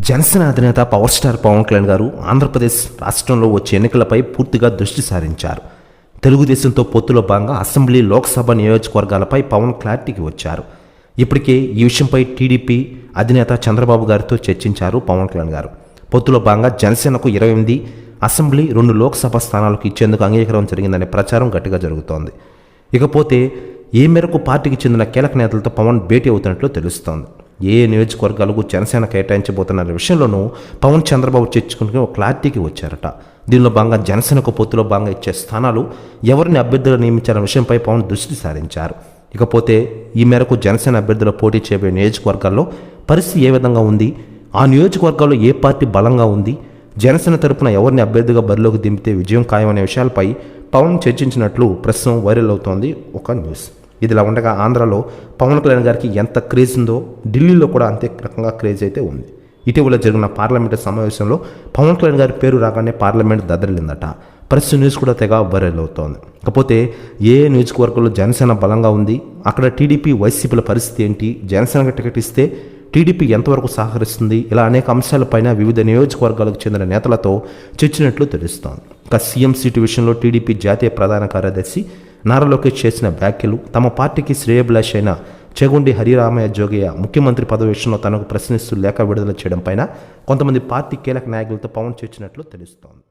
జనసేన అధినేత power star Pawan Kalyan గారు ఆంధ్రప్రదేశ్ రాష్ట్రంలో వచ్చే ఎన్నికలపై పూర్తిగా దృష్టి సారించారు. తెలుగుదేశంతో పొత్తులో భాగంగా అసెంబ్లీ, లోక్సభ నియోజకవర్గాలపై పవన్ క్లారిటీకి వచ్చారు. ఇప్పటికే ఈ విషయంపై టీడీపీ అధినేత చంద్రబాబు గారితో చర్చించారు పవన్ కళ్యాణ్ గారు. పొత్తులో భాగంగా జనసేనకు 28 అసెంబ్లీ, 2 లోక్సభ స్థానాలకు ఇచ్చేందుకు అంగీకారం జరిగిందనే ప్రచారం గట్టిగా జరుగుతోంది. ఇకపోతే ఏ మేరకు పార్టీకి చెందిన కీలక నేతలతో పవన్ భేటీ అవుతున్నట్లు తెలుస్తోంది. ఏ నియోజకవర్గాలకు జనసేన కేటాయించబోతున్న విషయంలోనూ పవన్, చంద్రబాబు చర్చించుకుని ఒక క్లారిటీకి వచ్చారట. దీనిలో భాగంగా జనసేనకు పొత్తులో భాగంగా ఇచ్చే స్థానాలు ఎవరిని అభ్యర్థులు నియమించాలనే విషయంపై పవన్ దృష్టి సారించారు. ఇకపోతే ఈ మేరకు జనసేన అభ్యర్థులు పోటీ చేయబోయే నియోజకవర్గాల్లో పరిస్థితి ఏ విధంగా ఉంది, ఆ నియోజకవర్గాల్లో ఏ పార్టీ బలంగా ఉంది, జనసేన తరపున ఎవరిని అభ్యర్థిగా బరిలోకి దింపితే విజయం ఖాయమనే విషయాలపై పవన్ చర్చించినట్లు ప్రస్తుతం వైరల్ అవుతోంది ఒక న్యూస్. ఇదిలా ఉండగా ఆంధ్రాలో పవన్ కళ్యాణ్ గారికి ఎంత క్రేజ్ ఉందో ఢిల్లీలో కూడా అంతే రకంగా క్రేజ్ అయితే ఉంది. ఇటీవల జరిగిన పార్లమెంటు సమావేశంలో పవన్ కళ్యాణ్ గారి పేరు రాగానే పార్లమెంట్ దద్దరిల్లిందట. ప్రస్తుత న్యూస్ కూడా తెగ వైరల్ అవుతోంది. కాకపోతే ఏ నియోజకవర్గంలో జనసేన బలంగా ఉంది, అక్కడ టీడీపీ, వైసీపీల పరిస్థితి ఏంటి, జనసేనకు టికెట్ ఇస్తే టీడీపీ ఎంతవరకు సహకరిస్తుంది, ఇలా అనేక అంశాలపైన వివిధ నియోజకవర్గాలకు చెందిన నేతలతో చర్చించినట్లు తెలుస్తోంది. ఇక సీఎం సీటు విషయంలో టీడీపీ జాతీయ ప్రధాన కార్యదర్శి నారా లోకేష్ చేసిన వ్యాఖ్యలు, తమ పార్టీకి శ్రేయభిలాషి అయిన చెగుండి హరిరామయ్య జోగయ్య ముఖ్యమంత్రి పదవి విషయంలో తనకు ప్రశ్నిస్తూ లేఖ విడుదల చేయడం పైన కొంతమంది పార్టీ కీలక నాయకులతో పవన్ చర్చించినట్లు తెలుస్తోంది.